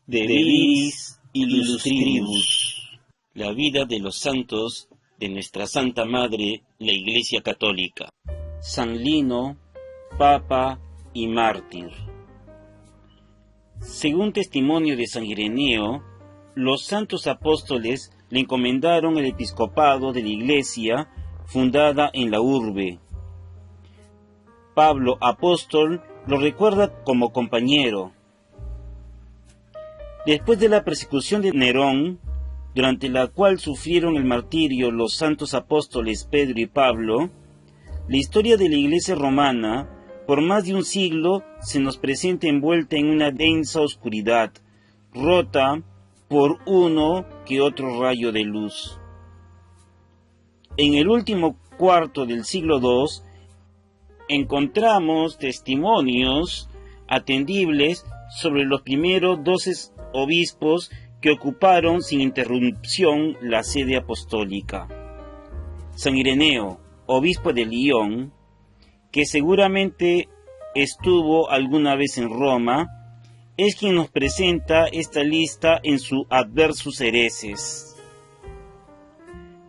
De Viris Illustribus, la vida de los santos de nuestra Santa Madre, la Iglesia Católica. San Lino, Papa y Mártir. Según testimonio de San Ireneo, los santos apóstoles le encomendaron el episcopado de la Iglesia fundada en la urbe. Pablo, apóstol, lo recuerda como compañero. Después de la persecución de Nerón, durante la cual sufrieron el martirio los santos apóstoles Pedro y Pablo, la historia de la Iglesia romana, por más de un siglo, se nos presenta envuelta en una densa oscuridad, rota por uno que otro rayo de luz. En el último cuarto del siglo II, encontramos testimonios atendibles sobre los primeros 12 obispos que ocuparon sin interrupción la sede apostólica. San Ireneo, obispo de Lyon, que seguramente estuvo alguna vez en Roma, es quien nos presenta esta lista en su Adversus Hereses.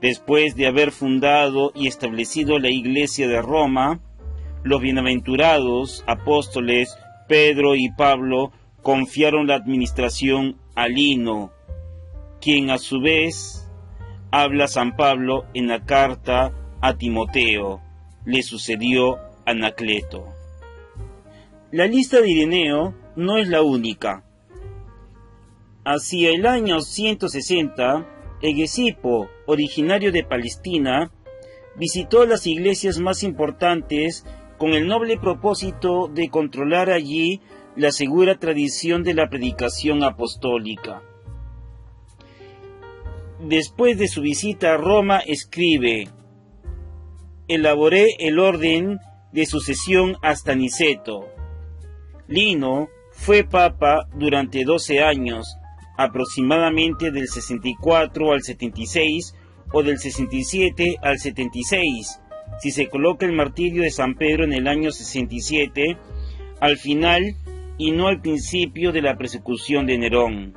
Después de haber fundado y establecido la Iglesia de Roma, los bienaventurados apóstoles Pedro y Pablo confiaron la administración a Lino, quien a su vez habla San Pablo en la carta a Timoteo. Le sucedió Anacleto. La lista de Ireneo no es la única. Hacia el año 160, Hegesipo, originario de Palestina, visitó las iglesias más importantes con el noble propósito de controlar allí la segura tradición de la predicación apostólica. Después de su visita a Roma escribe: elaboré el orden de sucesión hasta Niceto. Lino fue papa durante 12 años, aproximadamente del 64 al 76 o del 67 al 76, si se coloca el martirio de San Pedro en el año 67, al final y no al principio de la persecución de Nerón.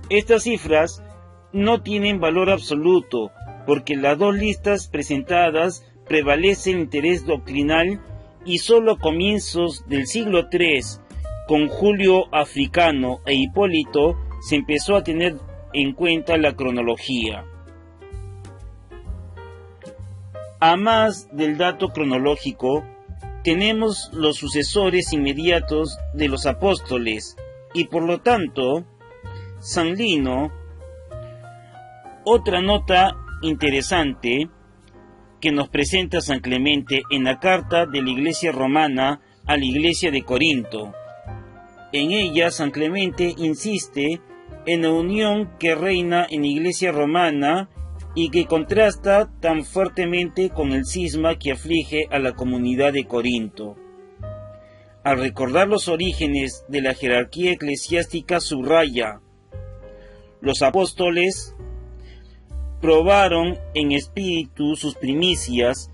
Estas cifras no tienen valor absoluto, porque las dos listas presentadas prevalece el interés doctrinal y solo a comienzos del siglo III, con Julio Africano e Hipólito, se empezó a tener en cuenta la cronología. A más del dato cronológico, tenemos los sucesores inmediatos de los apóstoles y por lo tanto, San Lino. Otra nota interesante que nos presenta San Clemente en la carta de la Iglesia romana a la Iglesia de Corinto. En ella San Clemente insiste en la unión que reina en la Iglesia romana y que contrasta tan fuertemente con el cisma que aflige a la comunidad de Corinto. Al recordar los orígenes de la jerarquía eclesiástica subraya: los apóstoles probaron en espíritu sus primicias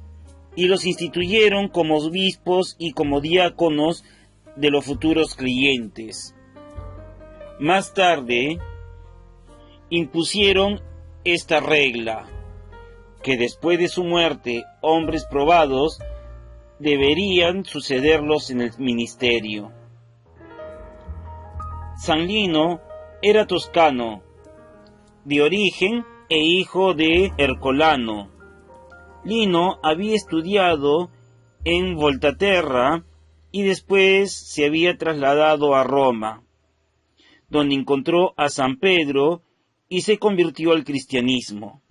y los instituyeron como obispos y como diáconos de los futuros creyentes. Más tarde, impusieron esta regla, que después de su muerte, hombres probados deberían sucederlos en el ministerio. San Lino era toscano, de origen e hijo de Ercolano. Lino había estudiado en Voltaterra y después se había trasladado a Roma, donde encontró a San Pedro y se convirtió al cristianismo.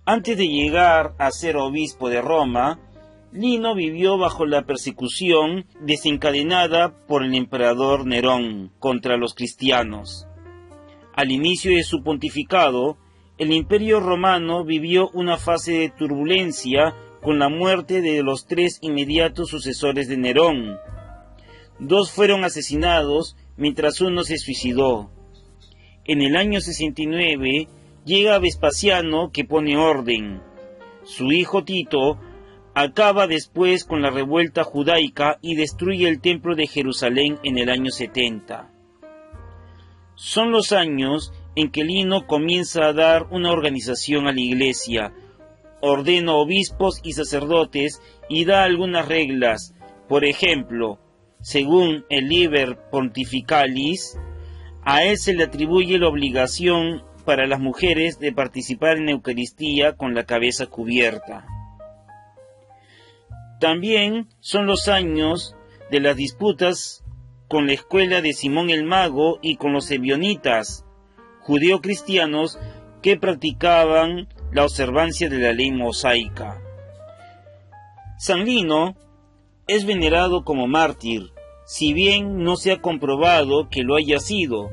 Antes de llegar a ser obispo de Roma, Lino vivió bajo la persecución desencadenada por el emperador Nerón contra los cristianos. Al inicio de su pontificado, el Imperio Romano vivió una fase de turbulencia con la muerte de los 3 inmediatos sucesores de Nerón. 2 fueron asesinados mientras uno se suicidó. En el año 69 llega Vespasiano, que pone orden. Su hijo Tito acaba después con la revuelta judaica y destruye el templo de Jerusalén en el año 70. Son los años en que Lino comienza a dar una organización a la iglesia, ordena obispos y sacerdotes y da algunas reglas. Por ejemplo, según el Liber Pontificalis, a él se le atribuye la obligación para las mujeres de participar en la Eucaristía con la cabeza cubierta. También son los años de las disputas con la escuela de Simón el Mago y con los ebionitas, judeocristianos que practicaban la observancia de la ley mosaica. San Lino es venerado como mártir, si bien no se ha comprobado que lo haya sido,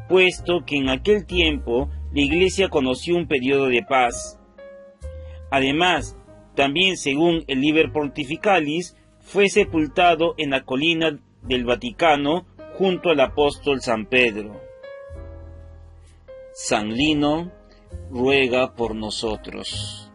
puesto que en aquel tiempo la Iglesia conoció un periodo de paz. Además, también según el Liber Pontificalis, fue sepultado en la colina del Vaticano junto al apóstol San Pedro. San Lino ruega por nosotros.